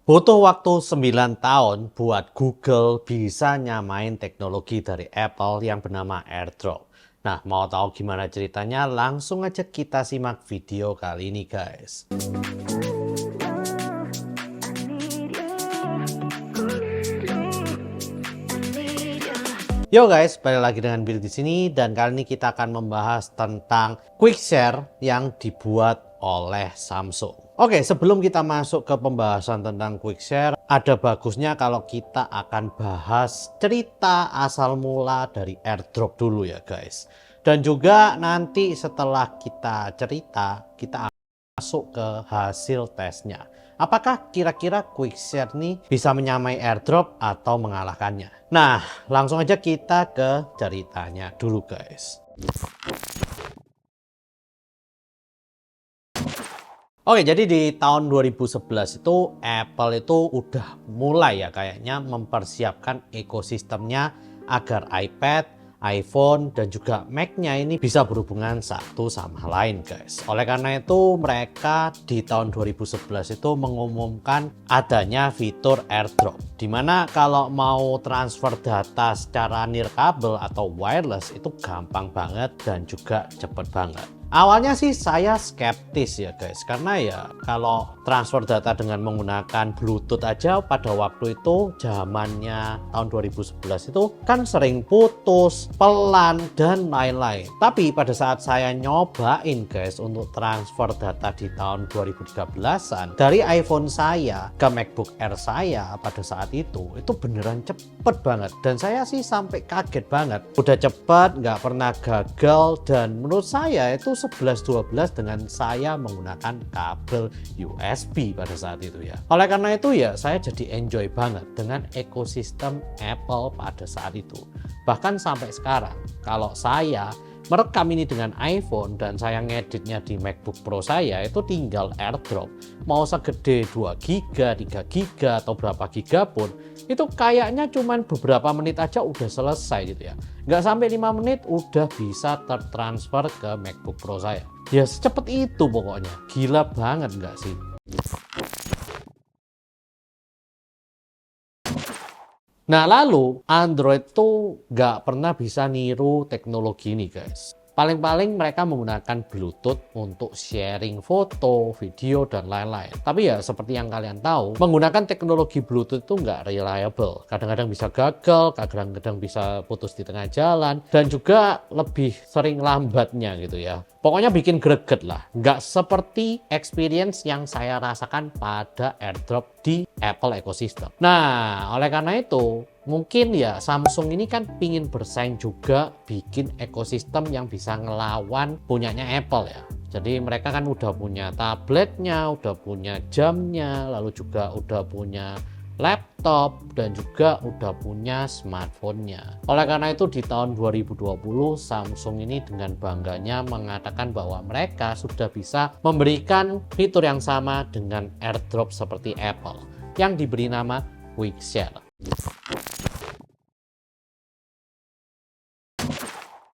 Butuh waktu 9 tahun buat Google bisa nyamain teknologi dari Apple yang bernama AirDrop. Nah, mau tahu gimana ceritanya? Langsung aja kita simak video kali ini, guys. Yo guys, balik lagi dengan Bill di sini dan kali ini kita akan membahas tentang Quick Share yang dibuat oleh Samsung. Oke, sebelum kita masuk ke pembahasan tentang Quick Share, ada bagusnya kalau kita akan bahas cerita asal mula dari AirDrop dulu ya guys. Dan juga nanti setelah kita cerita, kita masuk ke hasil tesnya. Apakah kira-kira Quick Share nih bisa menyamai AirDrop atau mengalahkannya? Nah, langsung aja kita ke ceritanya dulu guys. Oke, jadi di tahun 2011 itu Apple itu udah mulai ya kayaknya mempersiapkan ekosistemnya agar iPad, iPhone, dan juga Mac-nya ini bisa berhubungan satu sama lain guys. Oleh karena itu mereka di tahun 2011 itu mengumumkan adanya fitur AirDrop. Dimana kalau mau transfer data secara nirkabel atau wireless itu gampang banget dan juga cepet banget. Awalnya sih saya skeptis ya guys, karena ya kalau transfer data dengan menggunakan Bluetooth aja pada waktu itu zamannya tahun 2011 itu kan sering putus, pelan, dan lain-lain. Tapi pada saat saya nyobain guys untuk transfer data di tahun 2013an dari iPhone saya ke MacBook Air saya pada saat itu beneran cepet banget. Dan saya sih sampai kaget banget. Udah cepet, nggak pernah gagal, dan menurut saya itu 11-12 dengan saya menggunakan kabel USB pada saat itu ya. Oleh karena itu ya saya jadi enjoy banget dengan ekosistem Apple pada saat itu. Bahkan sampai sekarang kalau saya merekam ini dengan iPhone dan saya ngeditnya di MacBook Pro saya itu tinggal AirDrop. Mau segede 2 GB, 3 GB atau berapa giga pun itu kayaknya cuman beberapa menit aja udah selesai gitu ya. Nggak sampai 5 menit udah bisa tertransfer ke MacBook Pro saya. Ya secepat itu pokoknya. Gila banget nggak sih? Nah lalu Android tuh nggak pernah bisa niru teknologi ini guys. Paling-paling mereka menggunakan Bluetooth untuk sharing foto, video, dan lain-lain. Tapi ya seperti yang kalian tahu, menggunakan teknologi Bluetooth itu nggak reliable. Kadang-kadang bisa gagal, kadang-kadang bisa putus di tengah jalan, dan juga lebih sering lambatnya gitu ya. Pokoknya bikin greget lah. Nggak seperti experience yang saya rasakan pada AirDrop di Apple ecosystem. Nah, oleh karena itu, mungkin ya Samsung ini kan pingin bersaing juga bikin ekosistem yang bisa ngelawan punyanya Apple ya. Jadi mereka kan udah punya tabletnya, udah punya jamnya, lalu juga udah punya laptop, dan juga udah punya smartphone-nya. Oleh karena itu di tahun 2020 Samsung ini dengan bangganya mengatakan bahwa mereka sudah bisa memberikan fitur yang sama dengan AirDrop seperti Apple yang diberi nama Quick Share.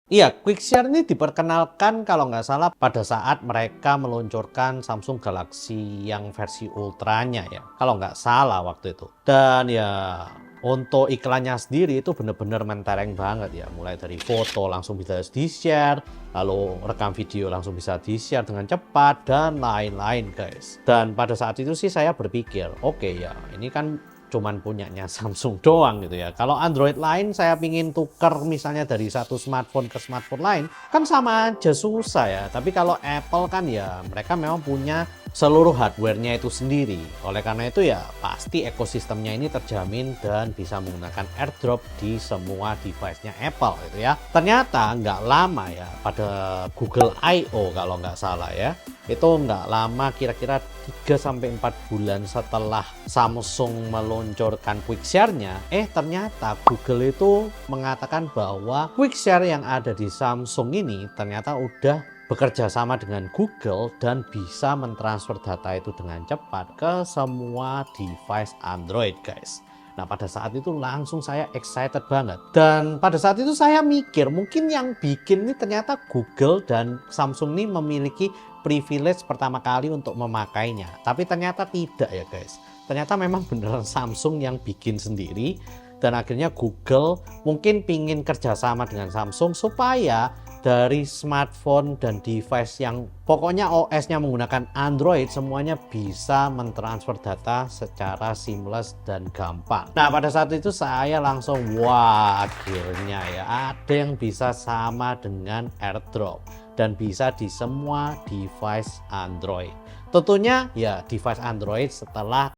Iya, Quick Share ini diperkenalkan kalau nggak salah pada saat mereka meluncurkan Samsung Galaxy yang versi ultranya ya. Kalau nggak salah waktu itu. Dan ya untuk iklannya sendiri itu bener-bener mentereng banget ya. Mulai dari foto langsung bisa di-share, lalu rekam video langsung bisa di-share dengan cepat, dan lain-lain guys. Dan pada saat itu sih saya berpikir, oke ya ini kan cuman punyanya Samsung doang gitu ya. Kalau Android lain saya pingin tuker misalnya dari satu smartphone ke smartphone lain kan sama aja susah ya. Tapi kalau Apple kan ya mereka memang punya seluruh hardware-nya itu sendiri. Oleh karena itu ya pasti ekosistemnya ini terjamin dan bisa menggunakan AirDrop di semua device-nya Apple gitu ya. Ternyata nggak lama ya pada Google I.O. kalau nggak salah ya. Itu nggak lama, kira-kira 3-4 bulan setelah Samsung meluncurkan Quick Share-nya, ternyata Google itu mengatakan bahwa Quick Share yang ada di Samsung ini ternyata udah bekerja sama dengan Google dan bisa mentransfer data itu dengan cepat ke semua device Android guys. Nah pada saat itu langsung saya excited banget. Dan pada saat itu saya mikir mungkin yang bikin ini ternyata Google dan Samsung ini memiliki privilege pertama kali untuk memakainya. Tapi ternyata tidak ya guys. ternyata memang beneran Samsung yang bikin sendiri. Dan akhirnya Google mungkin pingin kerjasama dengan Samsung supaya dari smartphone dan device yang pokoknya OS-nya menggunakan Android semuanya bisa mentransfer data secara seamless dan gampang. Nah, pada saat itu saya langsung wah, akhirnya ya ada yang bisa sama dengan AirDrop dan bisa di semua device Android. Tentunya ya device Android setelah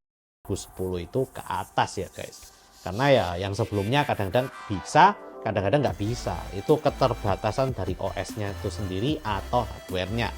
2010 itu ke atas ya guys. Karena ya yang sebelumnya kadang-kadang bisa, kadang-kadang nggak bisa. Itu keterbatasan dari OS-nya itu sendiri atau hardware-nya.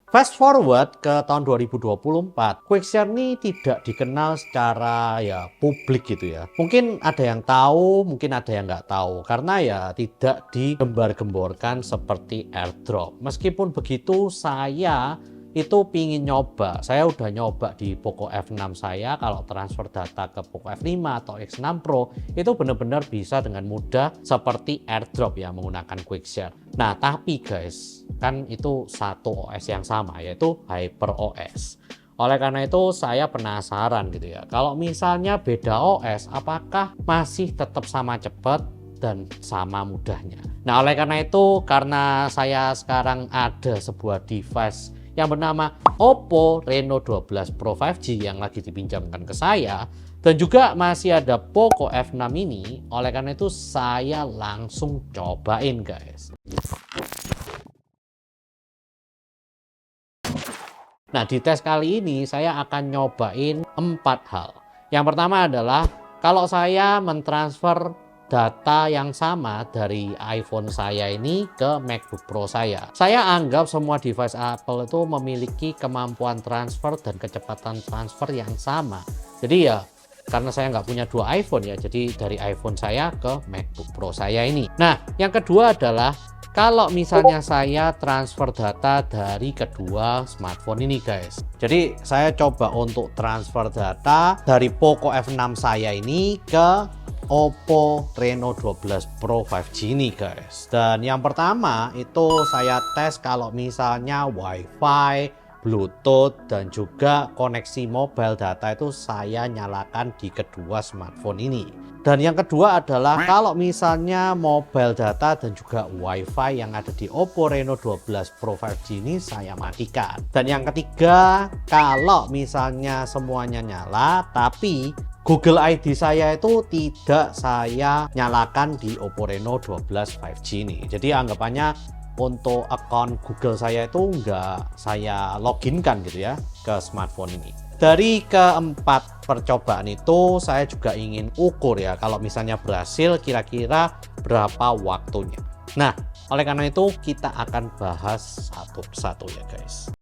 Fast forward ke tahun 2024, Quickshare ini tidak dikenal secara ya publik gitu ya. Mungkin ada yang tahu, mungkin ada yang nggak tahu. Karena ya tidak digembar-gemborkan seperti AirDrop. Meskipun begitu, saya itu pingin nyoba. Saya udah nyoba di Poco F6 saya, kalau transfer data ke Poco F5 atau X6 Pro itu benar-benar bisa dengan mudah seperti AirDrop ya menggunakan Quickshare. Nah, tapi guys, kan itu satu OS yang sama yaitu HyperOS. Oleh karena itu saya penasaran gitu ya. Kalau misalnya beda OS, apakah masih tetap sama cepat dan sama mudahnya? Nah, oleh karena itu karena saya sekarang ada sebuah device yang bernama Oppo Reno 12 Pro 5G yang lagi dipinjamkan ke saya, dan juga masih ada Poco F6 ini. Oleh karena itu saya langsung cobain guys. Nah, di tes kali ini saya akan nyobain 4 hal. Yang pertama adalah kalau saya mentransfer data yang sama dari iPhone saya ini ke MacBook Pro saya. Saya anggap semua device Apple itu memiliki kemampuan transfer dan kecepatan transfer yang sama. Jadi ya karena saya nggak punya dua iPhone ya, jadi dari iPhone saya ke MacBook Pro saya ini. Nah, yang kedua adalah kalau misalnya saya transfer data dari kedua smartphone ini guys. Jadi saya coba untuk transfer data dari Poco F6 saya ini ke Oppo Reno 12 Pro 5G ini guys. Dan yang pertama itu saya tes kalau misalnya WiFi, Bluetooth, dan juga koneksi mobile data itu saya nyalakan di kedua smartphone ini. Dan yang kedua adalah kalau misalnya mobile data dan juga WiFi yang ada di Oppo Reno 12 Pro 5G ini saya matikan. Dan yang ketiga, kalau misalnya semuanya nyala tapi Google ID saya itu tidak saya nyalakan di Oppo Reno 12 5G ini. Jadi anggapannya untuk akun Google saya itu nggak saya loginkan gitu ya ke smartphone ini. Dari keempat percobaan itu saya juga ingin ukur ya kalau misalnya berhasil kira-kira berapa waktunya. Nah, oleh karena itu kita akan bahas satu persatu ya guys.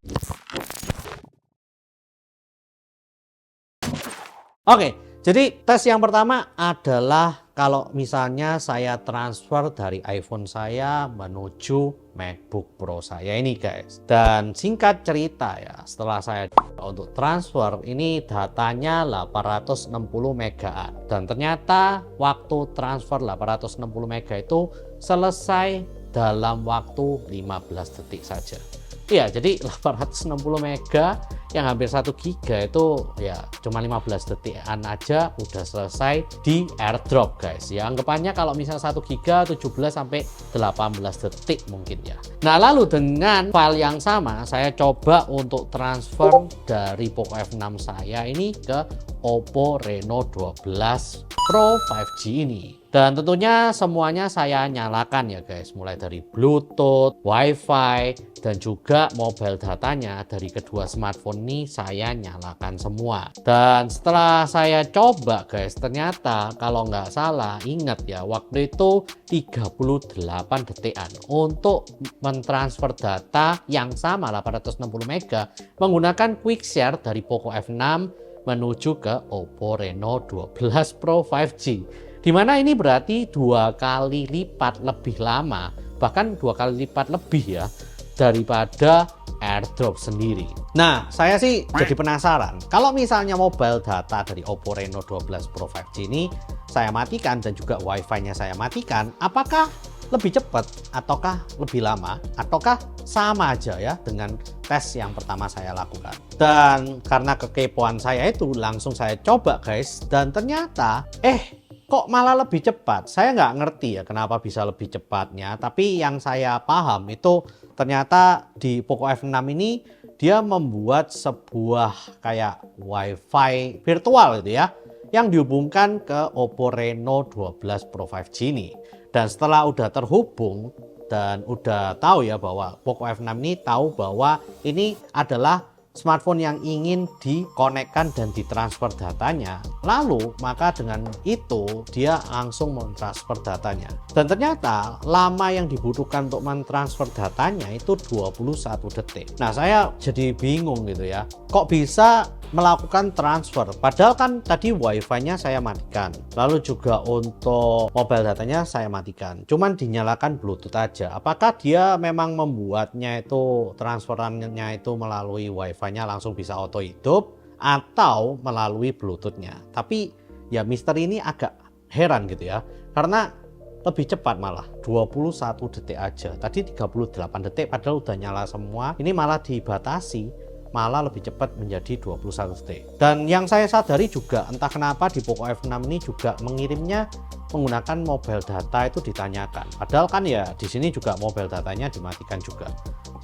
Oke. Jadi tes yang pertama adalah kalau misalnya saya transfer dari iPhone saya menuju MacBook Pro saya ini guys. Dan singkat cerita ya, setelah saya untuk transfer ini datanya 860 MB. Dan ternyata waktu transfer 860 MB itu selesai dalam waktu 15 detik saja. Iya, jadi 860 mega yang hampir 1 giga itu ya cuma 15 detikan aja udah selesai di AirDrop guys. Ya anggapannya kalau misalnya 1 giga 17 sampai 18 detik mungkin ya. Nah, lalu dengan file yang sama saya coba untuk transfer dari Poco F6 saya ini ke Oppo Reno 12 Pro 5G ini. Dan tentunya semuanya saya nyalakan ya guys, mulai dari Bluetooth, WiFi, dan juga mobile datanya dari kedua smartphone ini saya nyalakan semua. Dan setelah saya coba guys, ternyata kalau nggak salah, ingat ya waktu itu 38 detikan untuk mentransfer data yang sama 860 mega menggunakan Quickshare dari Poco F6 menuju ke Oppo Reno 12 Pro 5G. Dimana ini berarti 2 kali lipat lebih lama, bahkan 2 kali lipat lebih ya daripada AirDrop sendiri. Nah, saya sih jadi penasaran. Kalau misalnya mobile data dari Oppo Reno 12 Pro 5G ini saya matikan dan juga WiFi-nya saya matikan, apakah lebih cepat ataukah lebih lama ataukah sama aja ya dengan tes yang pertama saya lakukan. Dan karena kekepoan saya itu langsung saya coba guys, dan ternyata kok malah lebih cepat. Saya nggak ngerti ya kenapa bisa lebih cepatnya, tapi yang saya paham itu ternyata di Poco F6 ini dia membuat sebuah kayak WiFi virtual gitu ya, yang dihubungkan ke Oppo Reno 12 Pro 5G ini. Dan setelah udah terhubung dan udah tahu ya bahwa Poco F6 ini tahu bahwa ini adalah smartphone yang ingin dikonekkan dan ditransfer datanya, lalu maka dengan itu dia langsung mentransfer datanya. Dan ternyata lama yang dibutuhkan untuk mentransfer datanya itu 21 detik. Nah, saya jadi bingung gitu ya, kok bisa melakukan transfer padahal kan tadi wifi-nya saya matikan, lalu juga untuk mobile datanya saya matikan, cuman dinyalakan Bluetooth aja. Apakah dia memang membuatnya itu transferannya itu melalui wifi-nya langsung bisa auto hidup atau melalui Bluetooth-nya? Tapi ya misteri ini agak heran gitu ya, karena lebih cepat malah 21 detik aja, tadi 38 detik padahal udah nyala semua, ini malah dibatasi malah lebih cepat menjadi 21 detik. Dan yang saya sadari juga entah kenapa di Poco F6 ini juga mengirimnya menggunakan mobile data itu ditanyakan. Padahal kan ya di sini juga mobile datanya dimatikan juga.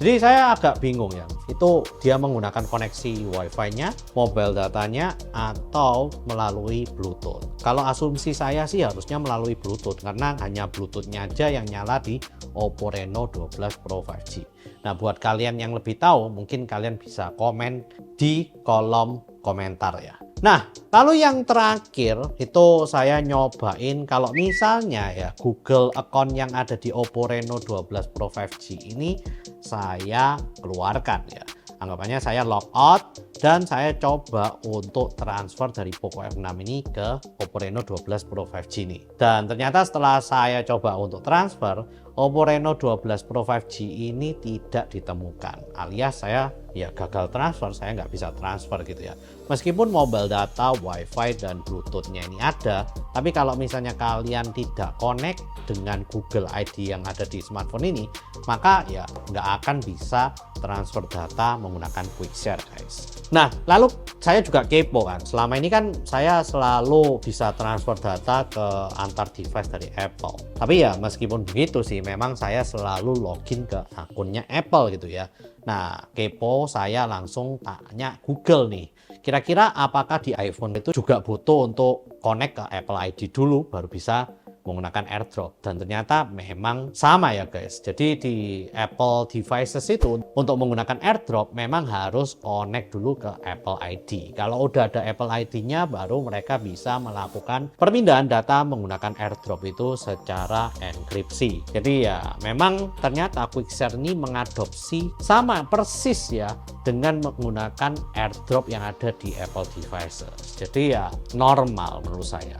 Jadi saya agak bingung ya, itu dia menggunakan koneksi wifi-nya, mobile datanya, atau melalui Bluetooth. Kalau asumsi saya sih harusnya melalui Bluetooth, karena hanya Bluetooth-nya aja yang nyala di Oppo Reno 12 Pro 5G. Nah, buat kalian yang lebih tahu, mungkin kalian bisa komen di kolom komentar ya. Nah, lalu yang terakhir itu saya nyobain kalau misalnya ya Google account yang ada di Oppo Reno 12 Pro 5G ini saya keluarkan ya. Anggapannya saya logout dan saya coba untuk transfer dari Poco F6 ini ke Oppo Reno 12 Pro 5G ini. Dan ternyata setelah saya coba untuk transfer, Oppo Reno 12 Pro 5G ini tidak ditemukan, alias saya ya gagal transfer, saya nggak bisa transfer gitu ya. Meskipun mobile data, wifi, dan bluetooth-nya ini ada, tapi kalau misalnya kalian tidak connect dengan Google ID yang ada di smartphone ini, maka ya nggak akan bisa transfer data menggunakan QuickShare guys. Nah, lalu saya juga kepo kan, selama ini kan saya selalu bisa transfer data ke antar device dari Apple. Tapi ya meskipun begitu sih, memang saya selalu login ke akunnya Apple gitu ya. Nah, kepo saya langsung tanya Google nih, kira-kira apakah di iPhone itu juga butuh untuk connect ke Apple ID dulu baru bisa menggunakan AirDrop. Dan ternyata memang sama ya guys. Jadi di Apple devices itu untuk menggunakan AirDrop memang harus connect dulu ke Apple ID. Kalau udah ada Apple ID-nya baru mereka bisa melakukan perpindahan data menggunakan AirDrop itu secara enkripsi. Jadi ya memang ternyata QuickShare ini mengadopsi sama persis ya dengan menggunakan AirDrop yang ada di Apple devices. Jadi ya normal menurut saya.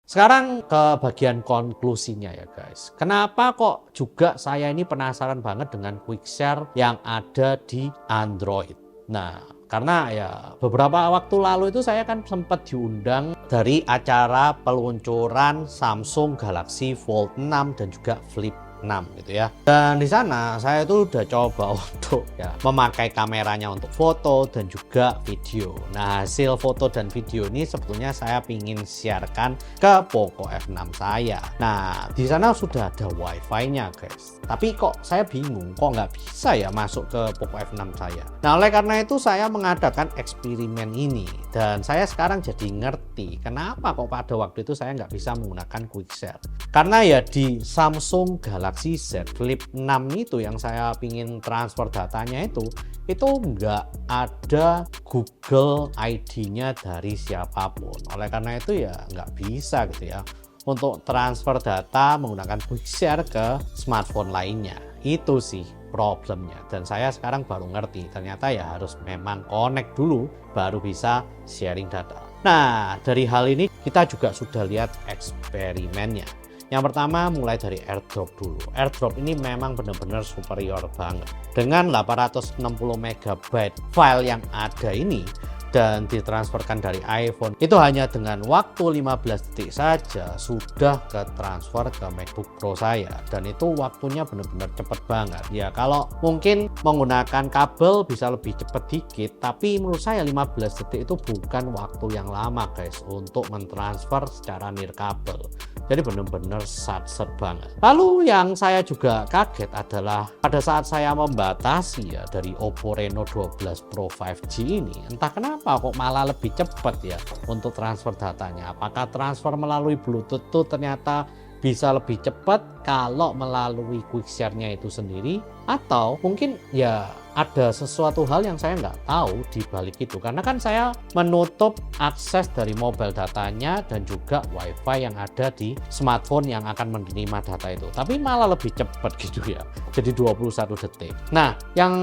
Sekarang ke bagian konklusinya ya guys. Kenapa kok juga saya ini penasaran banget dengan QuickShare yang ada di Android. Nah, karena ya beberapa waktu lalu itu saya kan sempat diundang dari acara peluncuran Samsung Galaxy Fold 6 dan juga Flip 6 gitu ya. Dan di sana saya itu udah coba untuk ya memakai kameranya untuk foto dan juga video. Nah, hasil foto dan video ini sebetulnya saya ingin sharekan ke Poco F6 saya. Nah, di sana sudah ada wifi-nya guys. Tapi kok saya bingung kok nggak bisa ya masuk ke Poco F6 saya. Nah, oleh karena itu saya mengadakan eksperimen ini dan saya sekarang jadi ngerti kenapa kok pada waktu itu saya nggak bisa menggunakan QuickShare. Karena ya di Samsung Galaxy Z Flip 6 itu yang saya pingin transfer datanya itu nggak ada Google ID-nya dari siapapun. Oleh karena itu ya nggak bisa gitu ya untuk transfer data menggunakan QuickShare ke smartphone lainnya. Itu sih problemnya. Dan saya sekarang baru ngerti ternyata ya harus memang connect dulu baru bisa sharing data. Nah, dari hal ini kita juga sudah lihat eksperimennya. Yang pertama mulai dari AirDrop dulu. AirDrop ini memang benar-benar superior banget. Dengan 860 MB file yang ada ini dan ditransferkan dari iPhone, itu hanya dengan waktu 15 detik saja sudah ke transfer ke MacBook Pro saya, dan itu waktunya benar-benar cepet banget ya. Kalau mungkin menggunakan kabel bisa lebih cepet dikit, tapi menurut saya 15 detik itu bukan waktu yang lama guys untuk mentransfer secara nirkabel. Jadi benar-benar sat-set banget. Lalu yang saya juga kaget adalah pada saat saya membatasi ya dari Oppo Reno 12 Pro 5G ini, entah kenapa kok malah lebih cepat ya untuk transfer datanya. Apakah transfer melalui Bluetooth itu ternyata bisa lebih cepat kalau melalui quick share-nya itu sendiri, atau mungkin ya ada sesuatu hal yang saya nggak tahu di balik itu, karena kan saya menutup akses dari mobile datanya dan juga wifi yang ada di smartphone yang akan menerima data itu, tapi malah lebih cepat gitu ya, jadi 21 detik. Nah, yang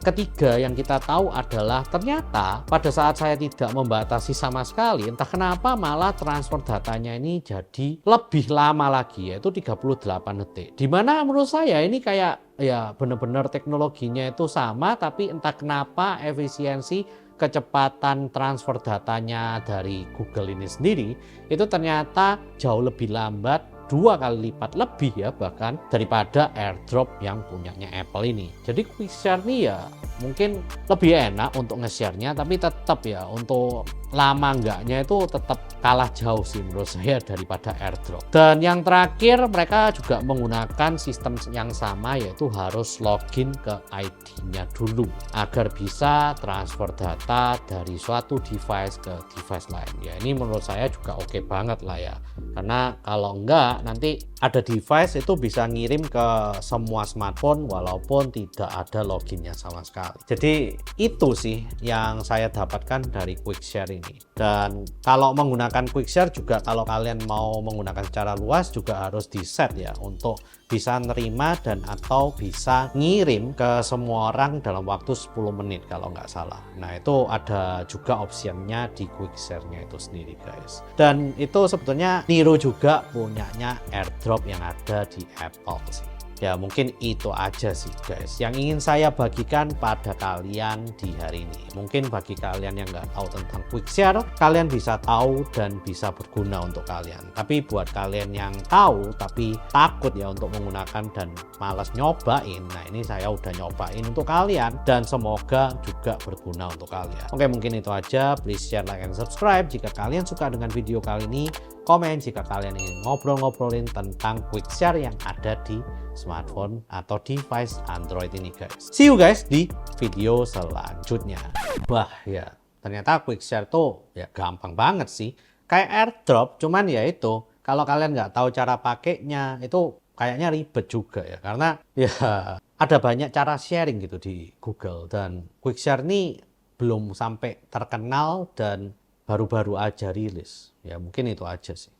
ketiga yang kita tahu adalah ternyata pada saat saya tidak membatasi sama sekali, entah kenapa malah transfer datanya ini jadi lebih lama lagi, yaitu 38 detik, dimana menurut saya ini kayak ya benar-benar teknologinya itu sama, tapi entah kenapa efisiensi kecepatan transfer datanya dari Google ini sendiri itu ternyata jauh lebih lambat, 2 kali lipat lebih ya bahkan daripada AirDrop yang punyanya Apple ini. Jadi quick share nih ya mungkin lebih enak untuk nge-share-nya, tapi tetap ya untuk lama enggaknya itu tetap kalah jauh sih menurut saya daripada AirDrop. Dan yang terakhir, mereka juga menggunakan sistem yang sama, yaitu harus login ke ID-nya dulu agar bisa transfer data dari suatu device ke device lain. Ya ini menurut saya juga oke banget lah ya, karena kalau enggak nanti ada device itu bisa ngirim ke semua smartphone walaupun tidak ada loginnya sama sekali. Jadi itu sih yang saya dapatkan dari quick share ini. Dan kalau menggunakan quick share juga, kalau kalian mau menggunakan secara luas juga harus di set ya untuk bisa nerima dan atau bisa ngirim ke semua orang dalam waktu 10 menit kalau nggak salah. Nah itu ada juga optionnya di quick share-nya itu sendiri guys. Dan itu sebetulnya niru juga punyanya AirDrop yang ada di Apple sih. Ya mungkin itu aja sih guys yang ingin saya bagikan pada kalian di hari ini. Mungkin bagi kalian yang nggak tahu tentang quick share, kalian bisa tahu dan bisa berguna untuk kalian. Tapi buat kalian yang tahu tapi takut ya untuk menggunakan dan malas nyobain, nah ini saya udah nyobain untuk kalian dan semoga juga berguna untuk kalian. Oke, mungkin itu aja. Please share, like, and subscribe jika kalian suka dengan video kali ini. Komen jika kalian ingin ngobrol-ngobrolin tentang quick share yang ada di smartphone atau device Android ini guys. See you guys di video selanjutnya. Wah ya, ternyata quick share tuh ya gampang banget sih. Kayak AirDrop, cuman ya itu kalau kalian nggak tahu cara pakainya itu kayaknya ribet juga ya. Karena ya ada banyak cara sharing gitu di Google, dan quick share ini belum sampai terkenal dan baru-baru aja rilis. Ya mungkin itu aja sih.